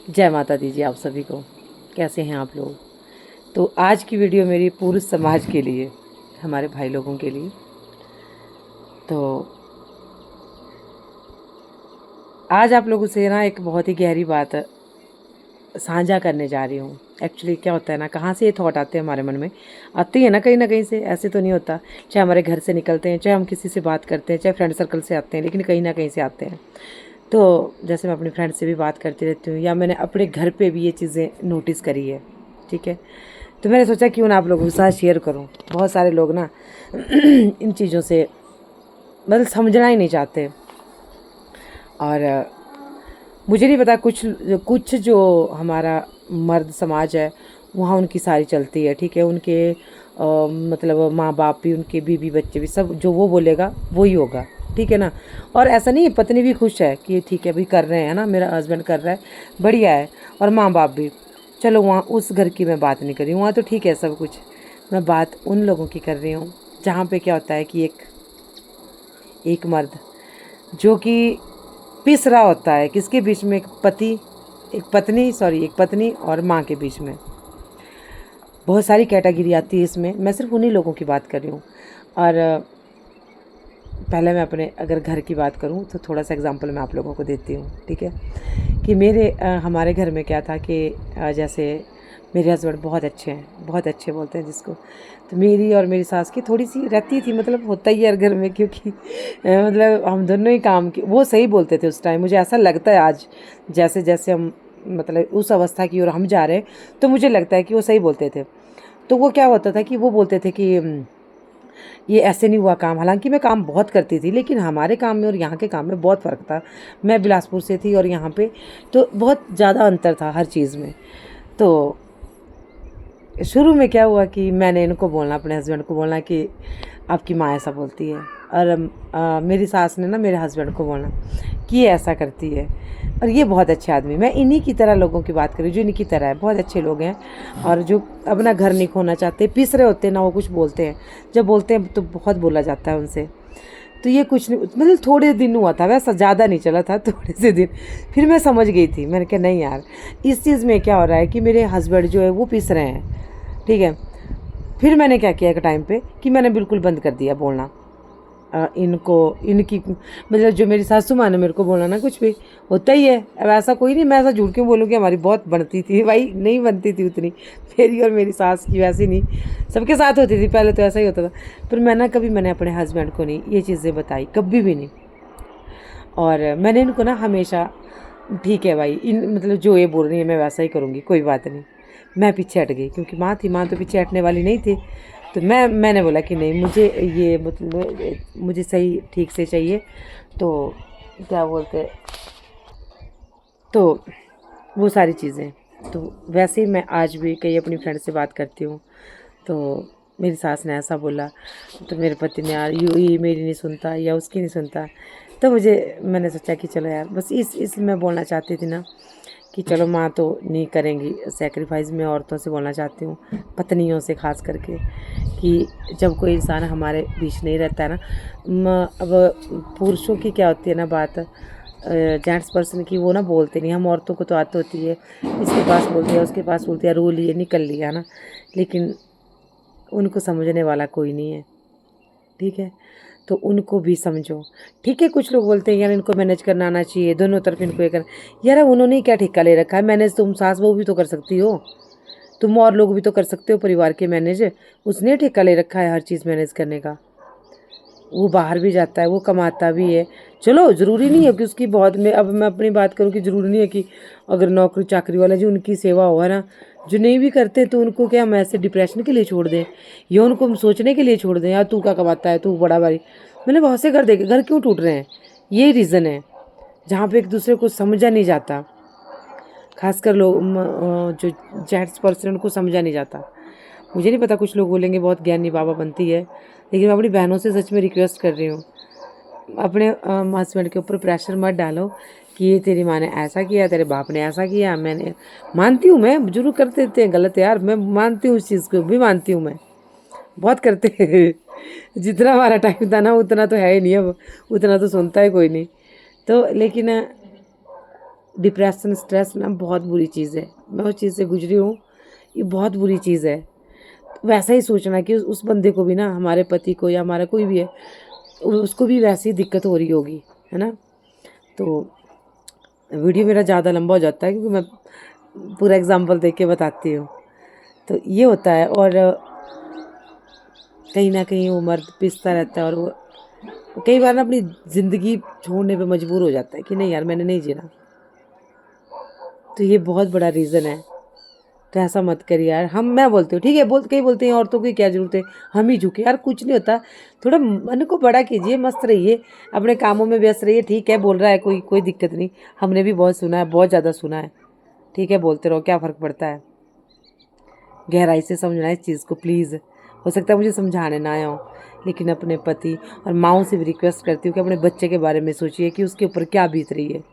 जय माता दी जी आप सभी को। कैसे हैं आप लोग? तो आज की वीडियो मेरी पूरे समाज के लिए, हमारे भाई लोगों के लिए। तो आज आप लोगों से ना एक बहुत ही गहरी बात साझा करने जा रही हूँ। एक्चुअली क्या होता है ना, कहाँ से ये थॉट आते हैं हमारे मन में, आते हैं ना कहीं से। ऐसे तो नहीं होता, चाहे हमारे घर से निकलते हैं, चाहे हम किसी से बात करते हैं, चाहे फ्रेंड सर्कल से आते हैं, लेकिन कहीं ना कहीं से आते हैं। तो जैसे मैं अपनी फ्रेंड से भी बात करती रहती हूँ, या मैंने अपने घर पे भी ये चीज़ें नोटिस करी है। ठीक है, तो मैंने सोचा क्यों ना आप लोगों के साथ शेयर करूँ। बहुत सारे लोग ना इन चीज़ों से मतलब समझना ही नहीं चाहते। और मुझे नहीं पता, कुछ जो हमारा मर्द समाज है वहाँ उनकी सारी चलती है। ठीक है, उनके मतलब माँ बाप भी, उनके बीवी बच्चे भी, सब जो वो बोलेगा वही होगा। ठीक है ना। और ऐसा नहीं है, पत्नी भी खुश है कि ठीक है अभी कर रहे हैं ना, मेरा हस्बैंड कर रहा है, बढ़िया है। और माँ बाप भी। चलो वहाँ उस घर की मैं बात नहीं कर रही हूँ, वहाँ तो ठीक है सब कुछ। मैं बात उन लोगों की कर रही हूँ जहाँ पे क्या होता है कि एक मर्द जो कि पिस रहा होता है किसके बीच में, एक पत्नी और माँ के बीच में। बहुत सारी कैटेगरी आती है इसमें, मैं सिर्फ उन्हीं लोगों की बात कर रही हूँ। और पहले मैं अपने अगर घर की बात करूँ तो थोड़ा सा एग्जांपल मैं आप लोगों को देती हूँ। ठीक है, कि हमारे घर में क्या था कि जैसे मेरे हस्बैंड बहुत अच्छे हैं, बहुत अच्छे बोलते हैं जिसको। तो मेरी और मेरी सास की थोड़ी सी रहती थी, मतलब होता ही है हर घर में, क्योंकि मतलब हम दोनों ही काम की, वो सही बोलते थे उस टाइम। मुझे ऐसा लगता है आज, जैसे जैसे हम मतलब उस अवस्था की ओर हम जा रहे हैं, तो मुझे लगता है कि वो सही बोलते थे। तो वो क्या होता था कि वो बोलते थे कि ये ऐसे नहीं हुआ काम। हालांकि मैं काम बहुत करती थी, लेकिन हमारे काम में और यहाँ के काम में बहुत फ़र्क था। मैं बिलासपुर से थी और यहाँ पे तो बहुत ज़्यादा अंतर था हर चीज़ में। तो शुरू में क्या हुआ कि मैंने इनको बोलना, अपने हस्बैंड को बोलना कि आपकी माँ ऐसा बोलती है। और मेरी सास ने ना मेरे हस्बैंड को बोलना कि ये ऐसा करती है। और ये बहुत अच्छे आदमी, मैं इन्हीं की तरह लोगों की बात करी जो इन्हीं की तरह है, बहुत अच्छे लोग हैं। और जो अपना घर नहीं खोना चाहते, पिस रहे होते हैं ना, वो कुछ बोलते हैं। जब बोलते हैं तो बहुत बोला जाता है उनसे। तो ये कुछ नहीं, मतलब थोड़े दिन हुआ था, वैसा ज़्यादा नहीं चला था, थोड़े से दिन। फिर मैं समझ गई थी, मैंने कहा नहीं यार, इस चीज़ में क्या हो रहा है कि मेरे हस्बैंड जो है वो पिस रहे हैं। ठीक है, फिर मैंने क्या किया एक टाइम पे कि मैंने बिल्कुल बंद कर दिया बोलना इनको, इनकी मतलब जो मेरी सासू माँ ने मेरे को बोला ना, कुछ भी होता ही है। अब ऐसा कोई नहीं, मैं ऐसा झूठ क्यों बोलूँ कि हमारी बहुत बनती थी भाई, नहीं बनती थी उतनी मेरी और मेरी सास की, वैसी नहीं, सबके साथ होती थी पहले, तो ऐसा ही होता था। पर मैंने अपने हस्बैंड को नहीं ये चीज़ें बताई, कभी भी नहीं। और मैंने इनको ना हमेशा, ठीक है भाई, इन मतलब जो ये बोल रही है मैं वैसा ही करूँगी, कोई बात नहीं। मैं पीछे हट गई, क्योंकि माँ थी, माँ तो पीछे हटने वाली नहीं थी। तो मैंने बोला कि नहीं, मुझे ये मतलब मुझे सही ठीक से चाहिए। तो क्या बोलते, तो वो सारी चीज़ें। तो वैसे ही मैं आज भी कई अपनी फ्रेंड से बात करती हूँ, तो मेरी सास ने ऐसा बोला, तो मेरे पति ने यार ये मेरी नहीं सुनता या उसकी नहीं सुनता। तो मैंने सोचा कि चलो यार, बस इस मैं बोलना चाहती थी ना कि चलो माँ तो नहीं करेंगी सेक्रीफाइस, मैं औरतों से बोलना चाहती हूँ, पत्नियों से ख़ास करके, कि जब कोई इंसान हमारे बीच नहीं रहता है ना, अब पुरुषों की क्या होती है ना बात, जेंट्स पर्सन की, वो ना बोलते नहीं। हम औरतों को तो आदत होती है, इसके पास बोल दिया, उसके पास बोल दिया, रो लिए, निकल लिया ना। लेकिन उनको समझने वाला कोई नहीं है। ठीक है, तो उनको भी समझो। ठीक है, कुछ लोग बोलते हैं यार इनको मैनेज करना आना चाहिए, दोनों तरफ इनको ये करना। यार अब उन्होंने ही क्या ठेका ले रखा है मैनेज? तुम सास बहू भी तो कर सकती हो, तुम और लोग भी तो कर सकते हो परिवार के मैनेज। उसने ठेका ले रखा है हर चीज़ मैनेज करने का। वो बाहर भी जाता है, वो कमाता भी है। चलो ज़रूरी नहीं है कि उसकी बहुत, में अब मैं अपनी बात करूँ कि ज़रूरी नहीं है कि अगर नौकरी चाकरी वाला जो उनकी सेवा हो है ना, जो नहीं भी करते तो उनको क्या हम ऐसे डिप्रेशन के लिए छोड़ दें, या उनको हम सोचने के लिए छोड़ दें यार तू क्या कमाता है, तू बड़ा भारी। मैंने बहुत से घर देखे, घर क्यों टूट रहे हैं, ये रीज़न है, जहाँ पे एक दूसरे को समझा नहीं जाता। खासकर लोग जो जेंट्स पर्सन उनको समझा नहीं जाता। मुझे नहीं पता, कुछ लोग बोलेंगे बहुत ज्ञानी बाबा बनती है, लेकिन मैं अपनी बहनों से सच में रिक्वेस्ट कर रही हूँ, अपने हस्बैंड के ऊपर प्रेशर मत डालो कि ये तेरी माँ ने ऐसा किया, तेरे बाप ने ऐसा किया। मैंने मानती हूँ, मैं जरूर कर देते हैं गलत यार, मैं मानती हूँ, उस चीज़ को भी मानती हूँ, मैं बहुत करते हैं जितना हमारा टाइम था ना उतना तो है ही नहीं अब, उतना तो सुनता है कोई नहीं। तो लेकिन डिप्रेशन स्ट्रेस ना बहुत बुरी चीज़ है, मैं उस चीज़ से गुजरी हूँ, ये बहुत बुरी चीज़ है। वैसा ही सोचना कि उस बंदे को भी ना, हमारे पति को या हमारा कोई भी है, उसको भी वैसी ही दिक्कत हो रही होगी, है ना। तो वीडियो मेरा ज़्यादा लंबा हो जाता है क्योंकि मैं पूरा एग्जांपल दे के बताती हूँ। तो ये होता है, और कहीं ना कहीं वो मर्द पिसता रहता है, और वो कई बार ना अपनी ज़िंदगी छोड़ने पे मजबूर हो जाता है कि नहीं यार मैंने नहीं जीना। तो ये बहुत बड़ा रीज़न है। तो ऐसा मत करिए यार। मैं बोलती हूँ ठीक है, कई बोलते हैं औरतों की क्या ज़रूरत है, हम ही झुके, यार कुछ नहीं होता। थोड़ा मन को बड़ा कीजिए, मस्त रहिए, अपने कामों में व्यस्त रहिए। ठीक है, बोल रहा है कोई, कोई दिक्कत नहीं, हमने भी बहुत सुना है, बहुत ज़्यादा सुना है। ठीक है, बोलते रहो, क्या फ़र्क पड़ता है। गहराई से समझना इस चीज़ को प्लीज़। हो सकता है मुझे समझाने ना आया हो, लेकिन अपने पति और माँओं से भी रिक्वेस्ट करती हूँ कि अपने बच्चे के बारे में सोचिए कि उसके ऊपर क्या बीत रही है।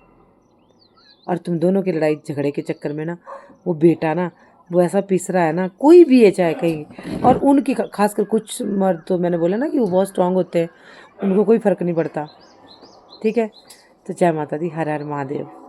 और तुम दोनों के लड़ाई झगड़े के चक्कर में ना, वो बेटा ना, वो ऐसा पिस रहा है ना, कोई भी है चाहे कहीं। और उनकी खासकर कुछ मर्द, तो मैंने बोला ना कि वो बहुत स्ट्रांग होते हैं, उनको कोई फ़र्क नहीं पड़ता। ठीक है, तो जय माता दी, हर हर महादेव।